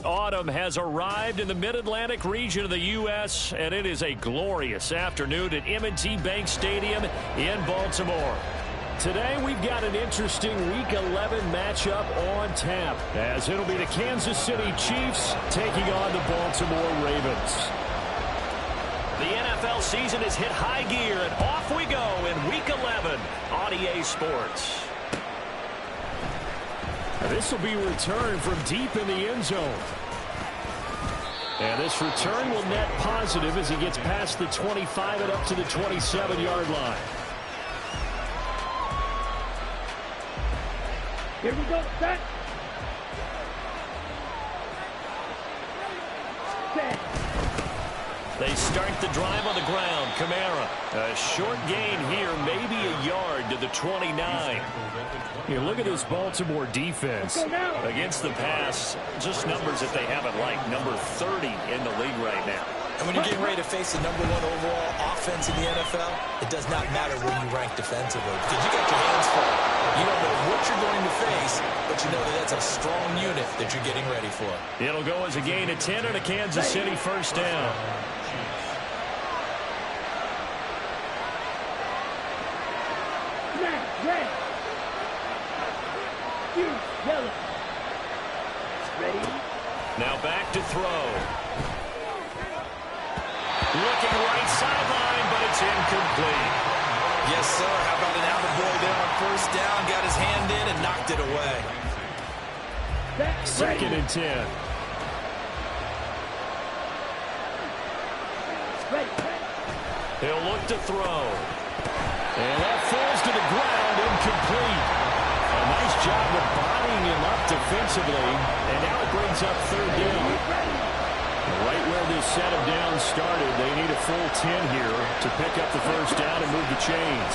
Autumn has arrived in the mid-Atlantic region of the U.S., and it is a glorious afternoon at M&T Bank Stadium in Baltimore. Today, we've got an interesting Week 11 matchup on tap, as it'll be the Kansas City Chiefs taking on the Baltimore Ravens. The NFL season has hit high gear, and off we go in Week 11 on EA Sports. This will be returned from deep in the end zone. And this return will net positive as he gets past the 25 and up to the 27-yard line. Here we go, set. Set. They start the drive on the ground. Kamara, a short gain here, maybe a yard to the 29. You look at this Baltimore defense against the pass, just numbers that they haven't liked. Number 30 in the league right now. And when you're getting ready to face the #1 overall offense in the NFL, it does not matter where you rank defensively because you got your hands full. You don't know what you're going to face, but you know that that's a strong unit that you're getting ready for. It'll go as a gain of 10 and a Kansas City first down. Red. Yellow. Ready? Now back to throw. Looking right sideline, but it's incomplete. Yes, sir. How about an out-of-boy there on first down? Got his hand in and knocked it away. Second and 10. He'll look to throw. And that falls to the ground, incomplete. A nice job of bodying him up defensively. And now it brings up third down. Right where this set of downs started, they need a full 10 here to pick up the first down and move the chains.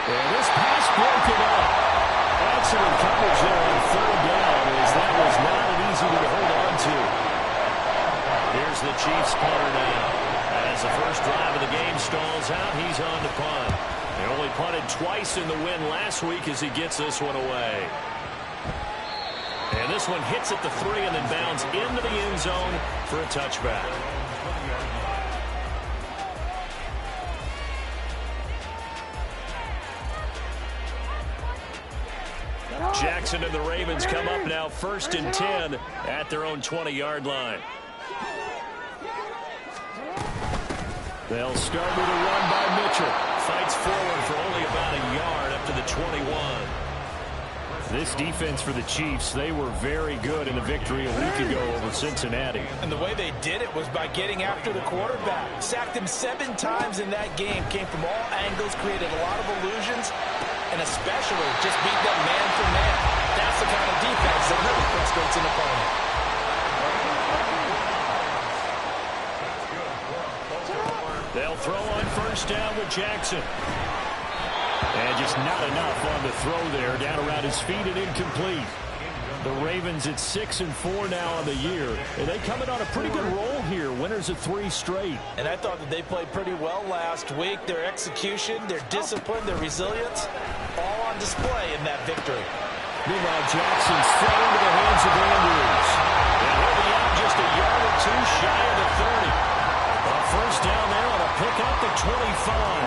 And this pass broken up. Excellent coverage there on third down, as that was not an easy one to hold on to. Here's the Chiefs punter now. As the first drive of the game stalls out, he's on to punt. He only punted twice in the win last week as he gets this one away. And this one hits at the 3 and then bounds into the end zone for a touchback. Jackson and the Ravens come up now first and 10 at their own 20-yard line. They'll start with a run by Mitchell. Fights forward for only about a yard up to the 21. This defense for the Chiefs, they were very good in the victory a week ago over Cincinnati. And the way they did it was by getting after the quarterback. Sacked him 7 times in that game. Came from all angles, created a lot of illusions, and especially just beat them man for man. That's the kind of defense that really frustrates an opponent. They'll throw on first down with Jackson. And just not enough on the throw there. Down around his feet and incomplete. The Ravens at 6-4 now on the year. And they come in on a pretty good roll here. Winners of 3 straight. And I thought that they played pretty well last week. Their execution, their discipline, their resilience, all on display in that victory. Meanwhile, Jackson's thrown into the hands of Andrews. And he'll be out just a yard or 2 shy of the 30. First down there on a pickup at 25.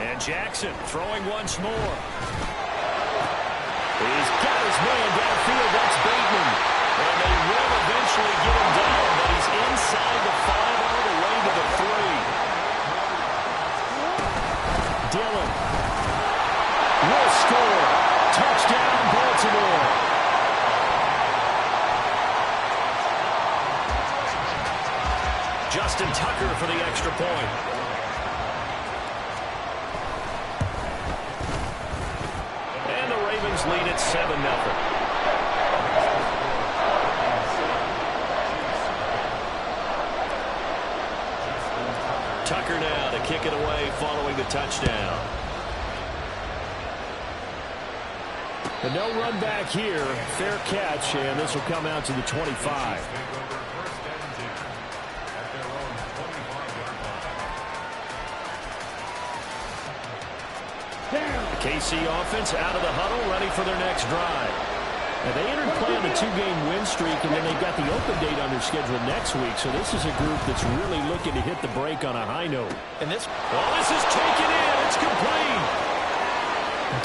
And Jackson throwing once more. He's got his man downfield. That's Bateman. And they will eventually get him down, but he's inside the 5 all the way to the 3. Dillon will score. Touchdown, Baltimore. Justin Tucker for the extra point. And the Ravens lead at 7-0. Tucker now to kick it away following the touchdown. And no run back here. Fair catch, and this will come out to the 25. KC offense out of the huddle, ready for their next drive. Now, they entered play on a 2-game win streak, and then they've got the open date on their schedule next week. So this is a group that's really looking to hit the break on a high note. And this is taken in. It's complete.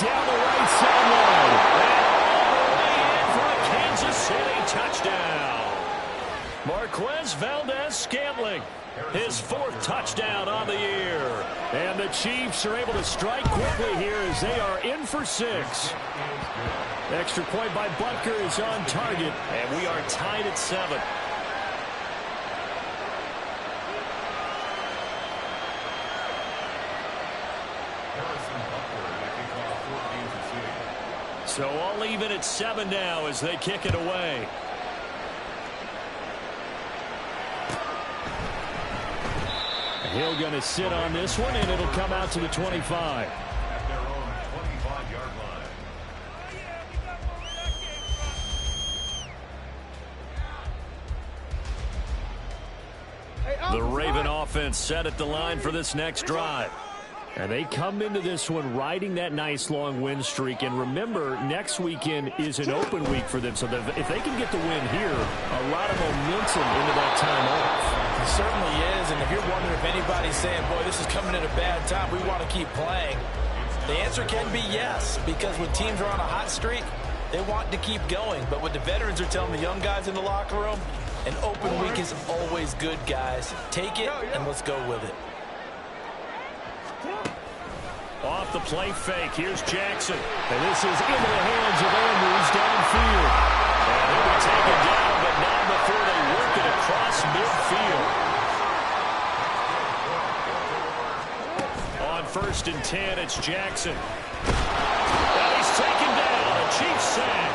Down the right sideline. And all the way in for a Kansas City touchdown. Marquez Valdez-Scantling, his 4th touchdown on the year. And the Chiefs are able to strike quickly here as they are in for 6. Extra point by Butker is on target, and we are tied at 7. So all even at 7 now as they kick it away. Hill going to sit on this one, and it'll come out to the 25. At their own 25-yard line. The Raven offense set at the line for this next drive. And they come into this one riding that nice long win streak. And remember, next weekend is an open week for them. So if they can get the win here, a lot of momentum into that time off. It certainly is, and if you're wondering if anybody's saying, boy, this is coming at a bad time, we want to keep playing, the answer can be yes, because when teams are on a hot streak, they want to keep going. But what the veterans are telling the young guys in the locker room, an open week is always good, guys. Take it, and let's go with it. Off the play fake, here's Jackson. And this is into the hands of Andrews downfield. And he'll be taken down, but not before they work it across midfield. On 1st and 10, it's Jackson. And he's taken down, a Chiefs sack.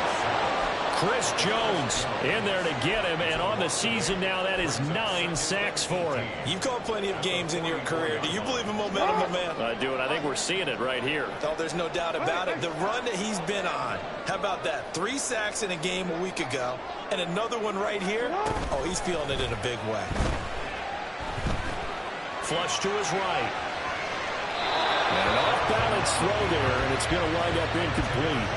Chris Jones in there to get him, and on the season now, that is 9 sacks for him. You've called plenty of games in your career. Do you believe in momentum, my man? I do, and I think we're seeing it right here. Oh, there's no doubt about it. The run that he's been on, how about that? 3 sacks in a game a week ago, and another one right here. Oh, he's feeling it in a big way. Flush to his right. And an off-balance throw there, and it's going to wind up incomplete.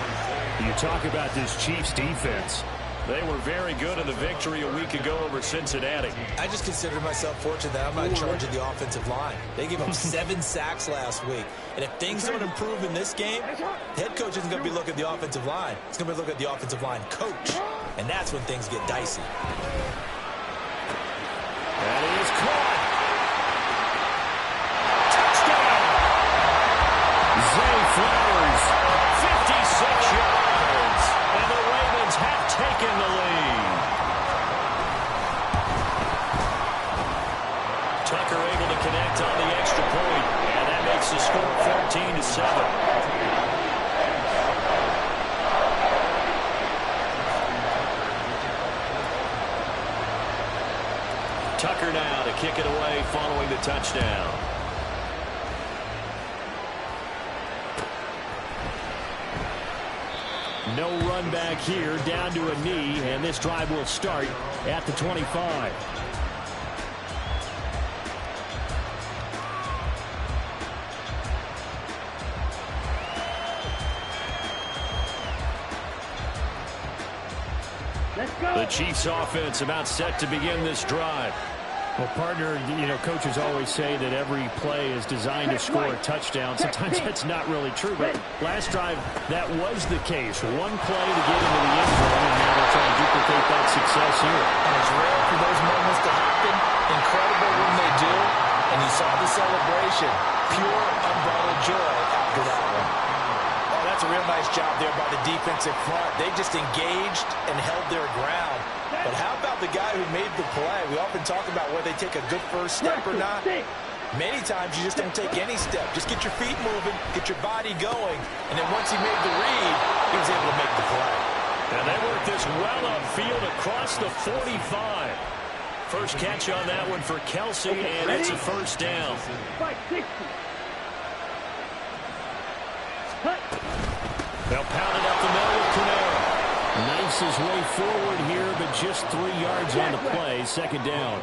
You talk about this Chiefs defense. They were very good in the victory a week ago over Cincinnati. I just consider myself fortunate that I'm not in charge of the offensive line. They gave up 7 sacks last week. And if things don't improve in this game, the head coach isn't going to be looking at the offensive line. He's going to be looking at the offensive line coach. And that's when things get dicey. That is caught. Touchdown! Zay Flowers, 56 yards. And the Ravens have taken the lead. Tucker able to connect on the extra point, and that makes the score 14-7. Tucker now to kick it away following the touchdown. No run back here, down to a knee, and this drive will start at the 25. Let's go. The Chiefs offense about set to begin this drive. Well, partner, coaches always say that every play is designed to score a touchdown. Sometimes that's not really true, but last drive, that was the case. One play to get into the end zone, and now they're trying to duplicate that success here. And it's rare for those moments to happen. Incredible when they do. And you saw the celebration. Pure, unbridled joy after that one. Oh, that's a real nice job there by the defensive front. They just engaged and held their ground. But how about the guy who made the play? We often talk about whether they take a good first step or not. Many times you just don't take any step. Just get your feet moving, get your body going, and then once he made the read, he was able to make the play. And they work this well upfield across the 45. First catch on that one for Kelsey, and it's a first down. 560. They'll pound it up the middle with Cornell. Knifes his way forward here, but just 3 yards on the play. Second down.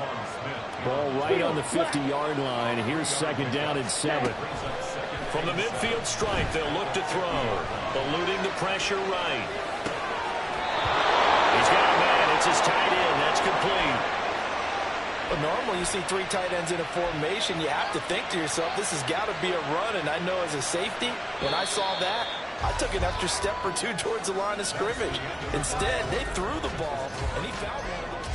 Ball right on the 50-yard line. Here's second down and 7. From the midfield stripe, they'll look to throw. Eluding the pressure right. He's got a man. It's his tight end. That's complete. But normally you see three tight ends in a formation, you have to think to yourself, this has got to be a run. And I know as a safety, when I saw that, I took an extra step or two towards the line of scrimmage. Instead, they threw the ball, and he found one of those.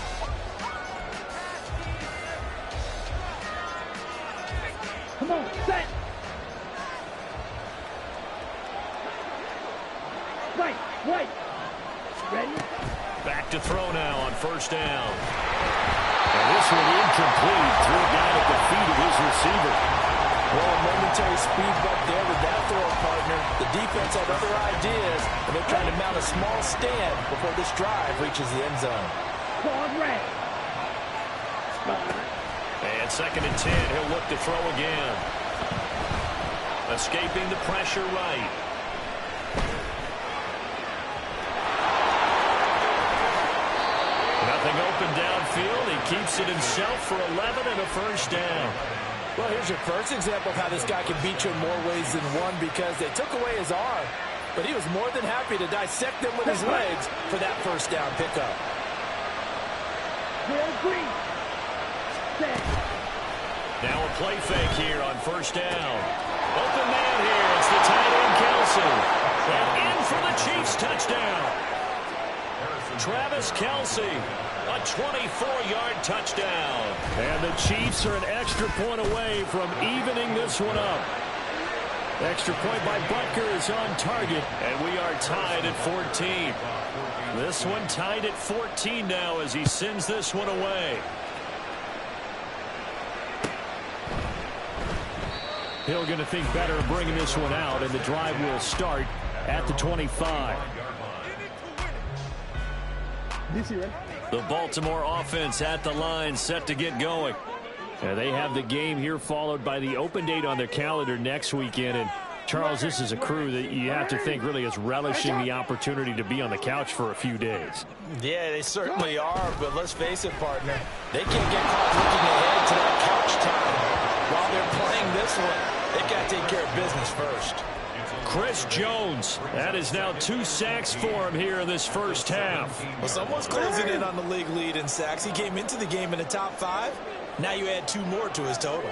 Come on, set. Right. Ready? Back to throw now on first down. And this one incomplete. Threw it down at the feet of his receiver. Well, a momentary speed bump there with that throw, partner. The defense had other ideas, and they're trying to mount a small stand before this drive reaches the end zone. Claude Ray. And 2nd and 10. He'll look to throw again. Escaping the pressure right. Nothing open downfield. He keeps it himself for 11 and a first down. Well, here's your first example of how this guy can beat you in more ways than one, because they took away his arm, but he was more than happy to dissect them with his legs for that first down pickup. Will Green. Set. Now a play fake here on first down. Open man here. It's the tight end, Kelce. And in for the Chiefs touchdown. Travis Kelce, a 24-yard touchdown. And the Chiefs are an extra point away from evening this one up. Extra point by Butker is on target, and we are tied at 14. This one tied at 14 now as he sends this one away. Hill going to think better of bringing this one out, and the drive will start at the 25. The Baltimore offense at the line, set to get going. And they have the game here followed by the open date on their calendar next weekend. And Charles, this is a crew that you have to think really is relishing the opportunity to be on the couch for a few days. Yeah, they certainly are, but let's face it, partner. They can't get caught looking ahead to that couch time while they're playing this one. They've got to take care of business first. Chris Jones, that is now 2 sacks for him here in this first half. Well, someone's closing in on the league lead in sacks. He came into the game in the top 5. Now you add 2 more to his total.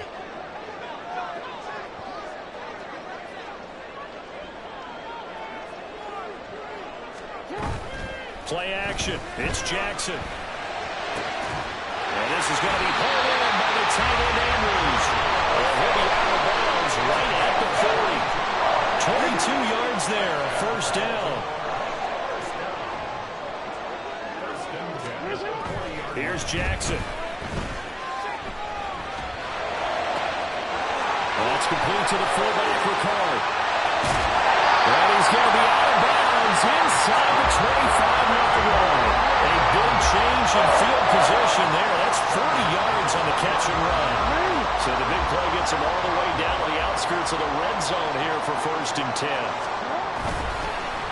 Play action. It's Jackson. And this is going to be pulled in by the tight end, Andrews. And he'll be out of bounds right at the 40. 22 yards there, a first down. Here's Jackson. That's complete to the fullback, Ricard. And he's going to be out of bounds inside the 25-yard line. A big change in field position there. That's 40 yards on the catch and run. So the big play gets him all the way down to the outskirts of the red zone here for 1st and 10.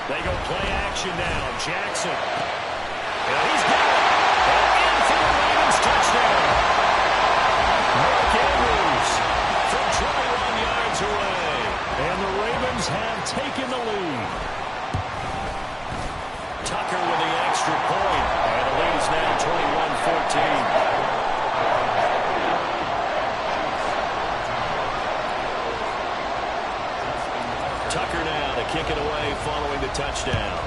They go play action now. Jackson. And he's got it. And in for the Ravens touchdown. Mark Andrews from 21 yards away. And the Ravens have taken the lead. Tucker with the extra point. And the lead is now 21-14. Tucker now to kick it away following the touchdown.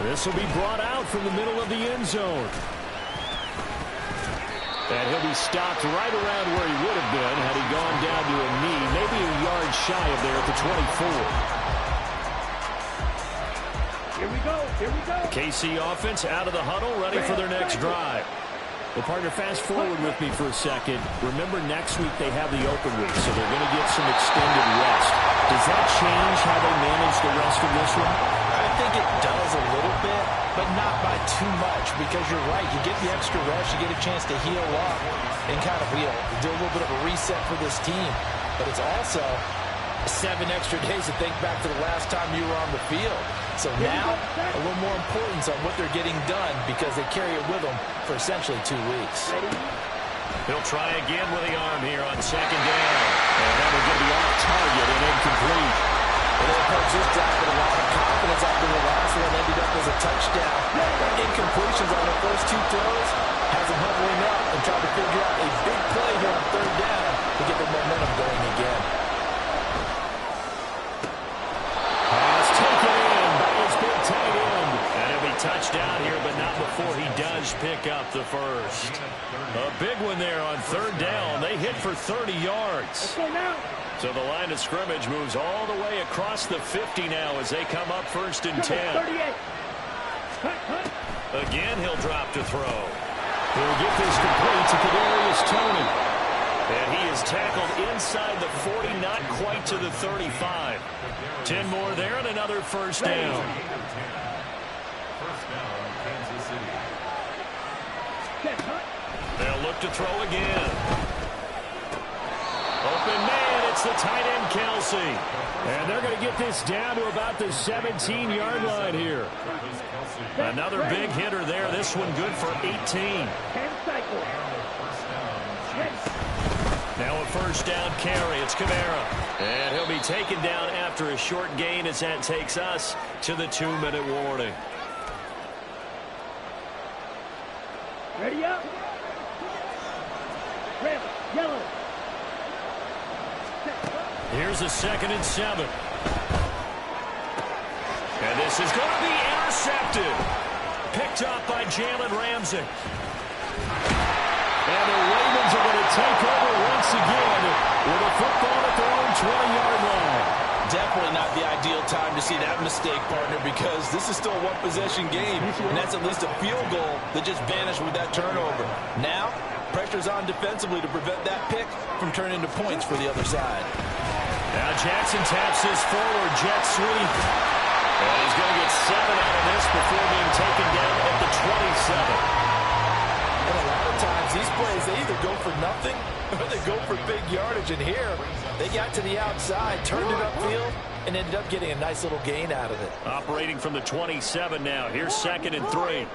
This will be brought out from the middle of the end zone. And he'll be stopped right around where he would have been had he gone down to a knee, maybe a yard shy of there at the 24. Here we go. KC offense out of the huddle, ready for their next drive. Well, partner, fast forward with me for a second. Remember, next week they have the open week, so they're going to get some extended rest. Does that change how they manage the rest of this one? I think it does a little bit, but not by too much, because you're right. You get the extra rest, you get a chance to heal up and kind of do a little bit of a reset for this team. But it's also 7 extra days to think back to the last time you were on the field. So now, a little more importance on what they're getting done because they carry it with them for essentially 2 weeks. He'll try again with the arm here on second down. And that will get the off target and incomplete. Well, Coach just dropped with a lot of confidence after the last one ended up as a touchdown. That incompletions on the first two throws has him hovering up and trying to figure out a big play here on third down to get the momentum going again. Pass taken in by his big tight end. And he'll be touched down here, but not before he does pick up the first. A big one there on third down. They hit for 30 yards. Okay, now. So the line of scrimmage moves all the way across the 50 now as they come up first and 10. 38. Again, he'll drop to throw. He'll get this complete to Kadarius Toney. And he is tackled inside the 40, not quite to the 35. 10 more there and another first down. First down, Kansas City. They'll look to throw again. Open man, it's the tight end Kelsey. And they're going to get this down to about the 17-yard line here. Another big hitter there. This one good for 18. 10 cycles. Now a first down carry. It's Kamara. And he'll be taken down after a short gain as that takes us to the 2-minute warning. Ready up. Red, yellow. Here's a 2nd and 7. And this is going to be intercepted. Picked up by Jalen Ramsey. And the Ravens are going to take over once again with a football at their own 20-yard line. Definitely not the ideal time to see that mistake, partner, because this is still a one-possession game, and that's at least a field goal that just vanished with that turnover. Now, pressure's on defensively to prevent that pick from turning into points for the other side. Now Jackson taps this forward, jet sweep. And he's going to get 7 out of this before being taken down at the 27. And a lot of times, these plays, they either go for nothing or they go for big yardage. And here, they got to the outside, turned it upfield, and ended up getting a nice little gain out of it. Operating from the 27 now. Here's 2nd and 3.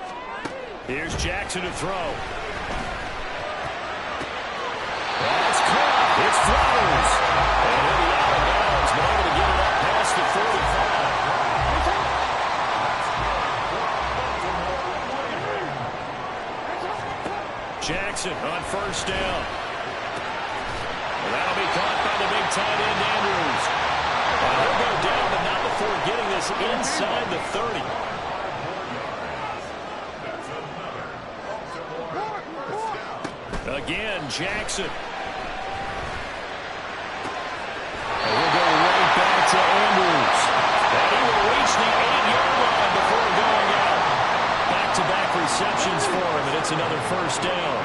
Here's Jackson to throw. That's caught. It's Flowers. And he'll be out of bounds, but able to get it up past the 45. Jackson on first down. And that'll be caught by the big tight end, Andrews. And he'll go down, but not before getting this inside the 30. Again, Jackson. And we'll go right back to Andrews. And he will reach the 8-yard line before going out. Back-to-back receptions for him, and it's another first down.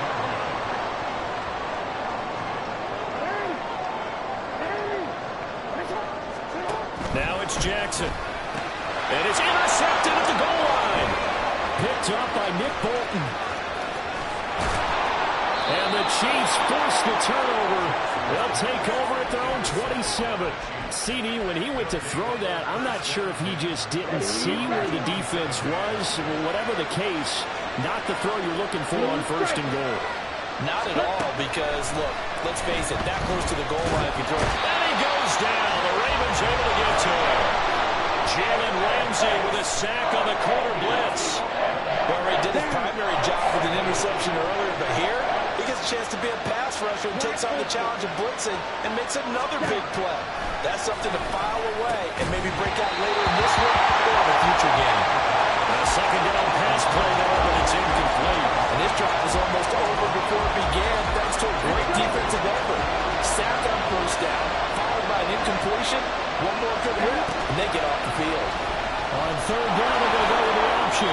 Now it's Jackson. And it's intercepted at the goal line. Picked up by Nick Bolton. And the Chiefs force the turnover. They'll take over at their own 27. CD, when he went to throw that, I'm not sure if he just didn't see where the defense was. Whatever the case, not the throw you're looking for on first and goal. Not at all, because, look, let's face it, that close to the goal line if you throw it. And he goes down. The Ravens able to get to him. Jalen Ramsey with a sack on the corner blitz. Well, he did his primary job with an interception earlier, but here, he gets a chance to be a pass rusher and takes on the challenge of blitzing and makes another big play. That's something to file away and maybe break out later in this one or in a future game. A second down pass play there, but it's incomplete. And this drive was almost over before it began thanks to a great defensive effort. Sacked on first down, followed by an incompletion, one more good rip, and they get off the field. On third down, they're going to go with the option.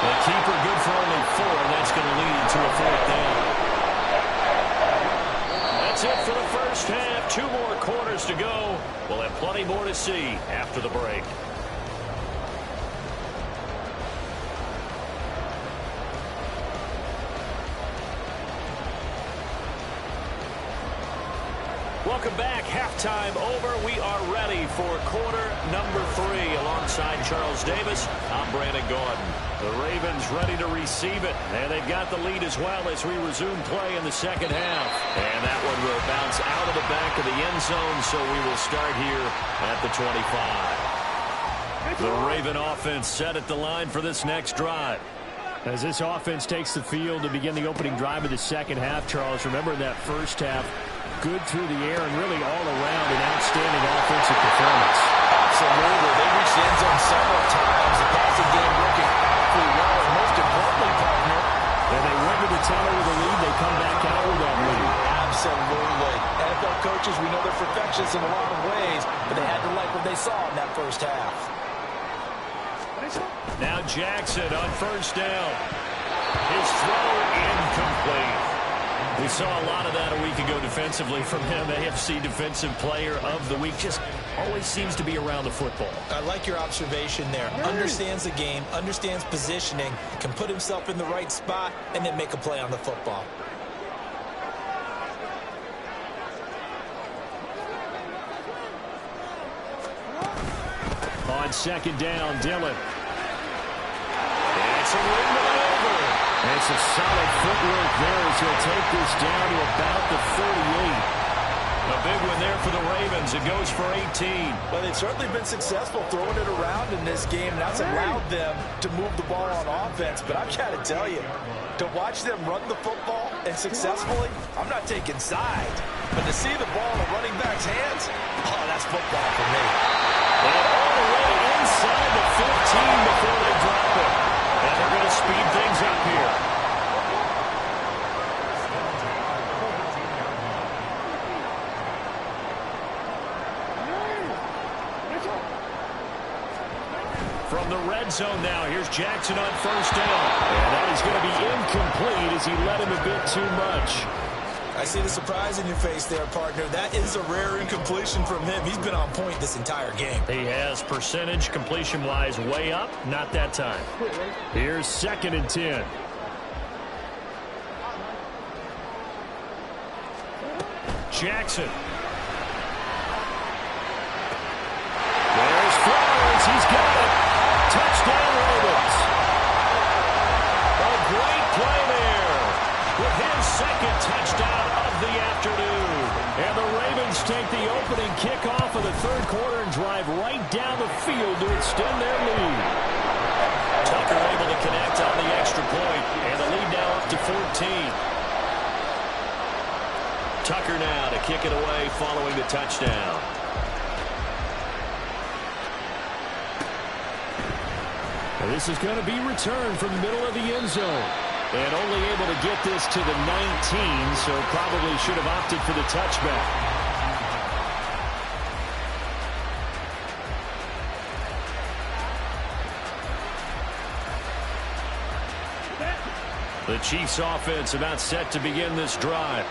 The keeper good for only 4, and that's going to lead to a fourth down. That's it for the first half. 2 more quarters to go. We'll have plenty more to see after the break. Welcome back. Halftime over. We are ready for quarter number 3 alongside alongside Charles Davis, I'm Brandon Gaudin. The Ravens ready to receive it, and they've got the lead as well as we resume play in the second half. And that one will bounce out of the back of the end zone, so we will start here at the 25. The Raven offense set at the line for this next drive. As this offense takes the field to begin the opening drive of the second half, Charles, remember that first half, good through the air and really all around an outstanding offensive performance. Absolutely. They reached the end zone several times. The passing game working awfully well. And most importantly, partner, and they went to the teller with a lead. They come back out with that lead. Absolutely. NFL coaches, we know they're perfectionists in a lot of ways, but they had to like what they saw in that first half. Now Jackson on first down. His throw incomplete. We saw a lot of that a week ago defensively from him. AFC Defensive Player of the Week. Just always seems to be around the football. I like your observation there. Understands the game, understands positioning, can put himself in the right spot, and then make a play on the football. On second down, Dillon. It's a ring over. It's a solid footwork there as he'll take this down to about the 38. A big one there for the Ravens. It goes for 18. Well, they've certainly been successful throwing it around in this game. That's allowed them to move the ball on offense. But I've got to tell you, to watch them run the football and successfully, I'm not taking sides. But to see the ball in a running back's hands, oh, that's football for me. And all the way inside the 15 before they drop it. And they're going to speed things up here. From the red zone now, here's Jackson on first down. And that is going to be incomplete as he led him a bit too much. I see the surprise in your face there, partner. That is a rare incompletion from him. He's been on point this entire game. He has percentage completion-wise way up. Not that time. Here's 2nd and 10. Jackson. There's Flowers. He's got it. Touchdown, Ravens. A great play there with his second touchdown of the afternoon. And the Ravens take the opening kickoff of the third quarter and drive right down the field to extend their lead. Tucker able to connect on the extra point, and the lead now up to 14. Tucker now to kick it away following the touchdown. And this is going to be returned from the middle of the end zone. And only able to get this to the 19, so probably should have opted for the touchback. The Chiefs offense about set to begin this drive.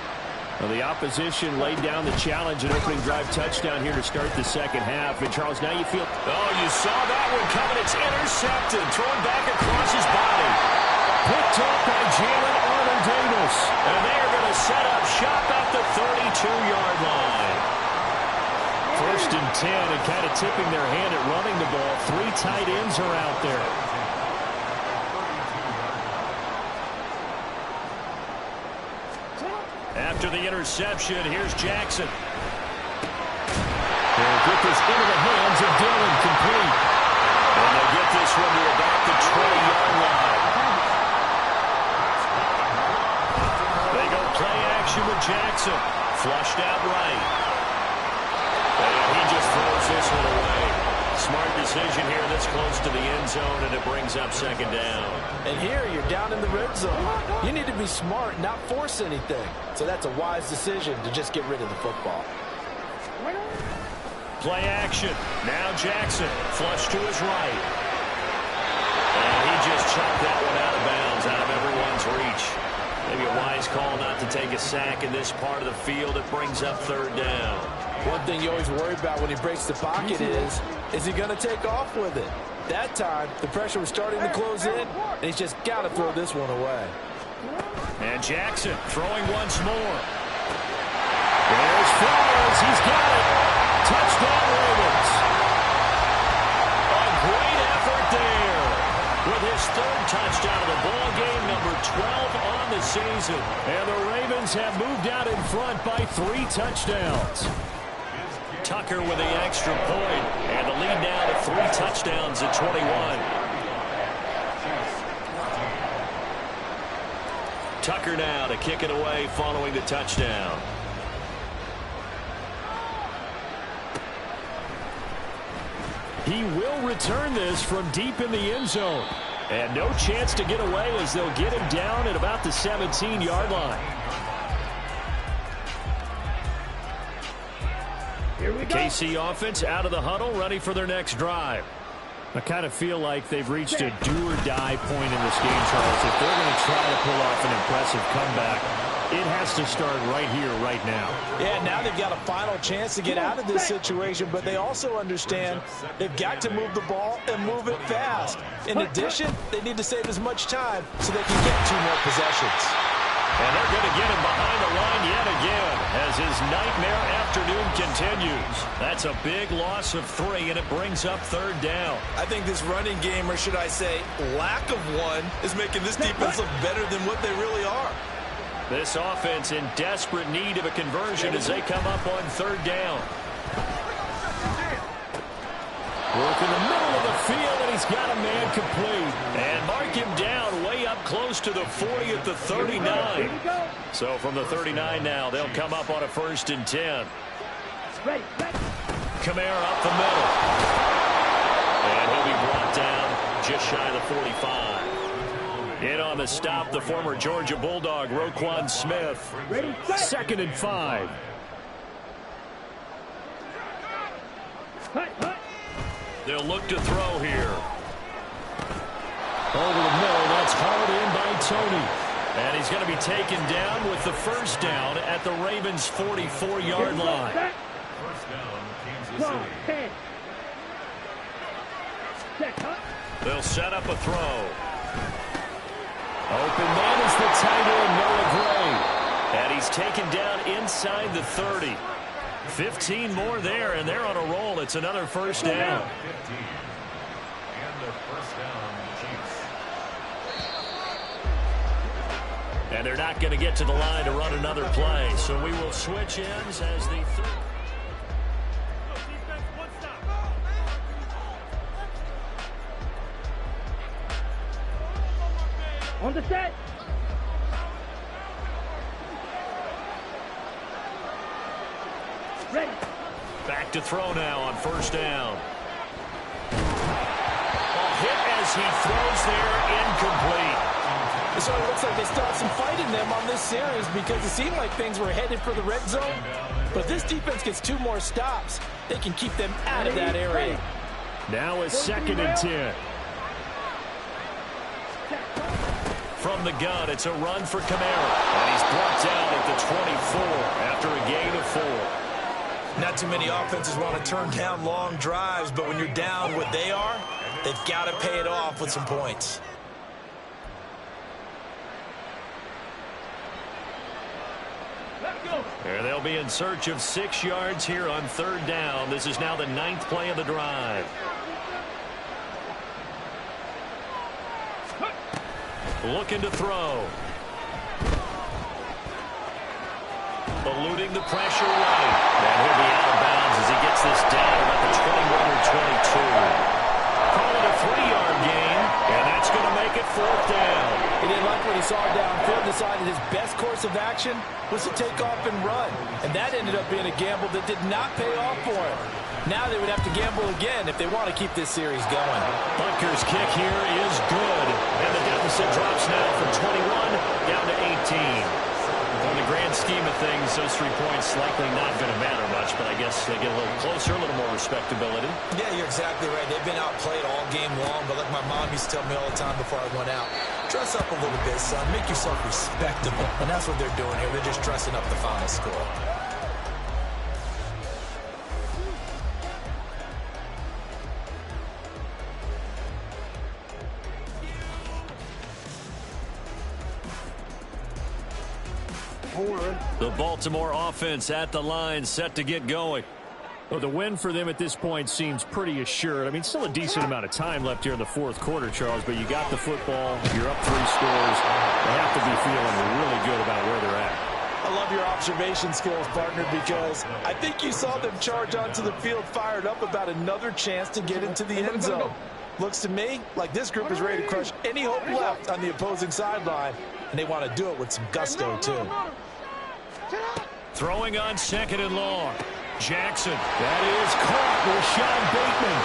Well, the opposition laid down the challenge and opening drive touchdown here to start the second half. And, Charles, now you feel... Oh, you saw that one coming. It's intercepted. Thrown back across his body. Picked up by Jalen Armour-Davis. And they are going to set up shop at the 32-yard line. 1st and 10, and kind of tipping their hand at running the ball. 3 tight ends are out there. After the interception, here's Jackson. They'll get this into the hands of Dillon, complete. And they'll get this one to about the 20-yard line. They go play action with Jackson. Flushed out right. And he just throws this one away. Smart decision here this close to the end zone, and it brings up 2nd down. And here you're down in the red zone. You need to be smart, not force anything. So that's a wise decision to just get rid of the football. Play action. Now Jackson. Flush to his right. And he just chopped that one out of bounds, out of everyone's reach. Maybe a wise call not to take a sack in this part of the field. It brings up 3rd down. One thing you always worry about when he breaks the pocket is he going to take off with it? That time, the pressure was starting to close in, and he's just got to throw this one away. And Jackson throwing once more. There's Flowers. He's got it. Touchdown, Ravens. A his third touchdown of the ball game, number 12 on the season. And the Ravens have moved out in front by 3 touchdowns. Tucker with the extra point, and the lead now to 3 touchdowns at 21. Tucker now to kick it away following the touchdown. He will return this from deep in the end zone. And no chance to get away as they'll get him down at about the 17-yard line. Here we go. KC offense out of the huddle, ready for their next drive. I kind of feel like they've reached a do-or-die point in this game, Charles. If they're going to try to pull off an impressive comeback, it has to start right here, right now. Yeah, now they've got a final chance to get out of this situation, but they also understand they've got to move the ball and move it fast. In addition, they need to save as much time so they can get 2 more possessions. And they're going to get him behind the line yet again as his nightmare afternoon continues. That's a big loss of 3, and it brings up 3rd down. I think this running game, or should I say lack of one, is making this defense look better than what they really are. This offense in desperate need of a conversion as they come up on 3rd down. Work in the middle of the field, and he's got a man complete. And mark him down way up close to the 40 at the 39. So from the 39 now, they'll come up on a 1st and 10. Kamara up the middle. And he'll be brought down just shy of the 45. In on the stop, the former Georgia Bulldog, Roquan Smith. 2nd and 5. They'll look to throw here. Over the middle, that's hauled in by Tony. And he's going to be taken down with the 1st down at the Ravens' 44-yard line. First down, Kansas City. They'll set up a throw. Open man is the tight end, Noah Gray. And he's taken down inside the 30. 15 more there, and they're on a roll. It's another 1st down. 15. And the first down, Chiefs. And they're not going to get to the line to run another play. So we will switch ends as the third. On the set. Ready. Back to throw now on 1st down. Ball hit as he throws there, incomplete. So it looks like they still have some fight in them on this series because it seemed like things were headed for the red zone. But this defense gets 2 more stops. They can keep them out of that area. Now a 2nd and 10. From the gun, it's a run for Kamara. And he's brought down at the 24 after a gain of 4. Not too many offenses want to turn down long drives, but when you're down what they are, they've got to pay it off with some points. There they'll be in search of 6 yards here on 3rd down. This is now the 9th play of the drive. Looking to throw. Eluding the pressure right. And he'll be out of bounds as he gets this down about the 21 or 22. Call it a 3-yard gain, and that's going to make it 4th down. He didn't like what he saw downfield, decided his best course of action was to take off and run. And that ended up being a gamble that did not pay off for him. Now they would have to gamble again if they want to keep this series going. Butker's kick here is good. And the deficit drops now from 21 down to 18. In the grand scheme of things, those 3 points likely not going to matter much, but I guess they get a little closer, a little more respectability. Yeah, you're exactly right. They've been outplayed all game long, but like my mom used to tell me all the time before I went out, dress up a little bit, son. Make yourself respectable. And that's what they're doing here. They're just dressing up the final score. The Baltimore offense at the line, set to get going. Well, the win for them at this point seems pretty assured. I mean, still a decent amount of time left here in the fourth quarter, Charles, but you got the football, you're up 3 scores. They have to be feeling really good about where they're at. I love your observation skills, partner, because I think you saw them charge onto the field fired up about another chance to get into the end zone. Looks to me like this group is ready to crush any hope left on the opposing sideline, and they want to do it with some gusto, too. Throwing on 2nd and long. Jackson. That is caught with Sean Bateman.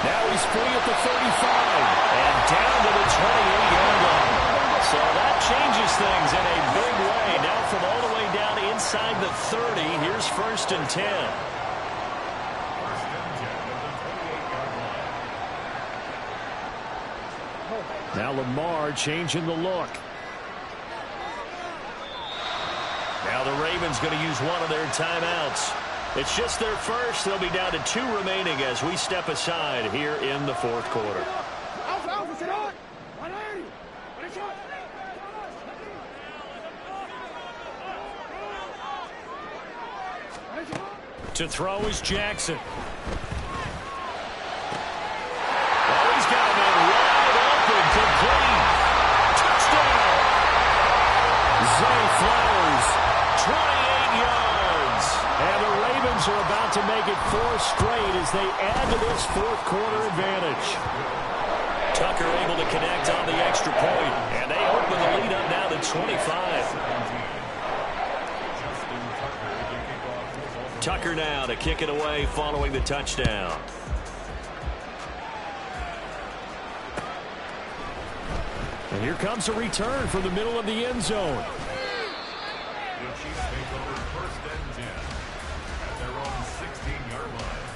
Now he's free at the 35 and down to the 28-yard line. So that changes things in a big way. Now from all the way down inside the 30, here's 1st and 10. Now Lamar changing the look. Now the Ravens going to use one of their timeouts. It's just their first. They'll be down to 2 remaining as we step aside here in the fourth quarter. To throw is Jackson. Oh, he's got him in wide open, complete. Touchdown. Zay Flowers, 28 yards. And the Ravens are about to make it 4 straight as they add to this fourth quarter advantage. Tucker able to connect on the extra point, and they open the lead up now to 25. Tucker now to kick it away following the touchdown. And here comes a return from the middle of the end zone. The Chiefs take over 1st and 10 at their own 16-yard line.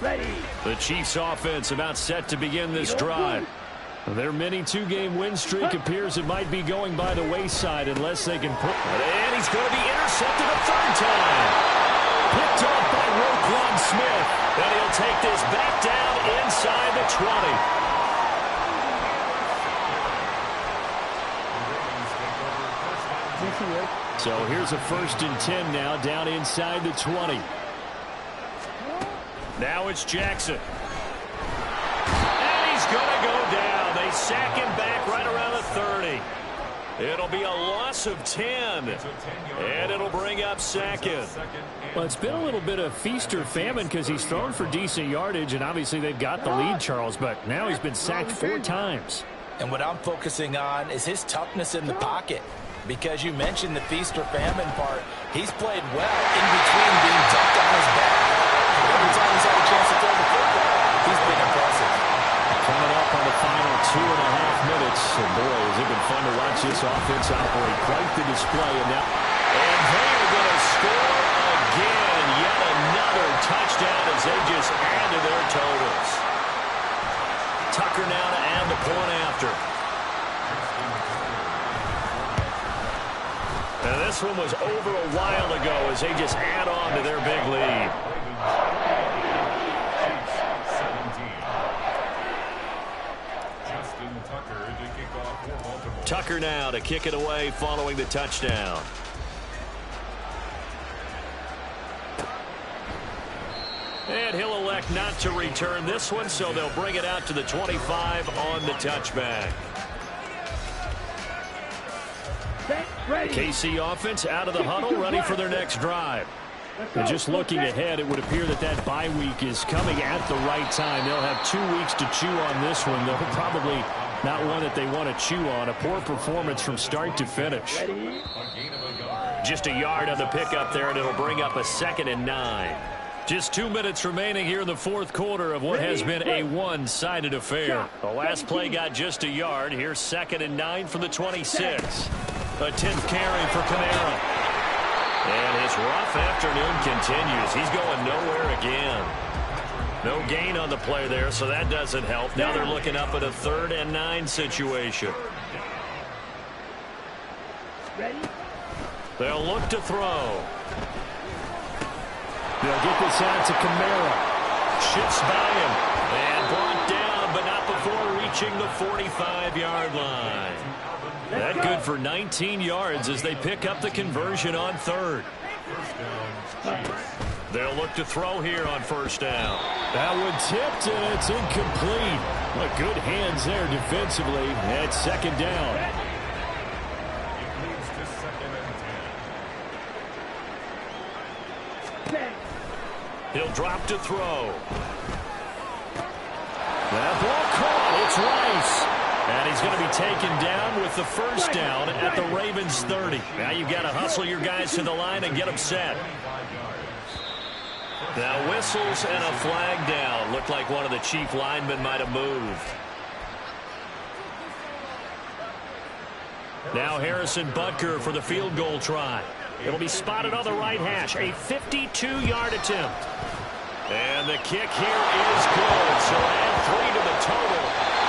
Ready. The Chiefs offense about set to begin this drive. Their mini 2-game win streak appears it might be going by the wayside unless they can put. And he's going to be intercepted a 3rd time. Picked off by Roquan Smith. And he'll take this back down inside the 20. So here's a 1st and 10 now down inside the 20. Now it's Jackson. And he's going to go down. They sack him back right around the 30. It'll be a loss of 10. And it'll bring up 2nd. Well, it's been a little bit of feast or famine because he's thrown for decent yardage, and obviously they've got the lead, Charles, but now he's been sacked 4 times. And what I'm focusing on is his toughness in the pocket. Because you mentioned the feast or famine part, he's played well in between being dumped on his back. Every time he's had a chance to throw the football, he's been impressive. Coming up on the final 2.5 minutes. And boy, has it been fun to watch this offense operate. Quite the display. And they're going to score again. Yet another touchdown as they just add to their totals. Tucker now to add the point after. And this one was over a while ago as they just add on to their big lead. Tucker now to kick it away following the touchdown. And he'll elect not to return this one, so they'll bring it out to the 25 on the touchback. KC offense out of the huddle, ready for their next drive. And just looking ahead, it would appear that that bye week is coming at the right time. They'll have 2 weeks to chew on this one. They'll probably not one that they want to chew on. A poor performance from start to finish. Just a yard on the pickup there, and it'll bring up a 2nd and 9. Just 2 minutes remaining here in the fourth quarter of what has been a one-sided affair. The last play got just a yard. Here's 2nd and 9 from the 26. A 10th carry for Kamara. And his rough afternoon continues. He's going nowhere again. No gain on the play there, so that doesn't help. Now they're looking up at a 3rd and 9 situation. They'll look to throw. They'll get this out to Kamara. Shifts by him. And brought down, but not before reaching the 45-yard line. That good for 19 yards as they pick up the conversion on third. They'll look to throw here on first down. That one tipped, and it's incomplete. But good hands there defensively at second down. It moves to 2nd and 10. He'll drop to throw. That ball caught. It's Rice. And he's going to be taken down with the first down at the Ravens 30. Now you've got to hustle your guys to the line and get them set. Now whistles and a flag down. Looked like one of the chief linemen might have moved. Now Harrison Butker for the field goal try. It'll be spotted on the right hash. A 52-yard attempt. And the kick here is good. So add 3 to the total.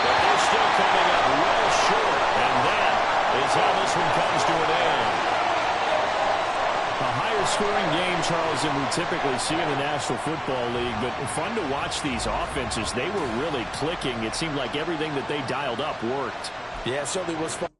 But they're still coming up well short. And that is how this one comes to an end. A higher scoring game, Charles, than we typically see in the National Football League. But fun to watch these offenses. They were really clicking. It seemed like everything that they dialed up worked. Yeah, it certainly was fun.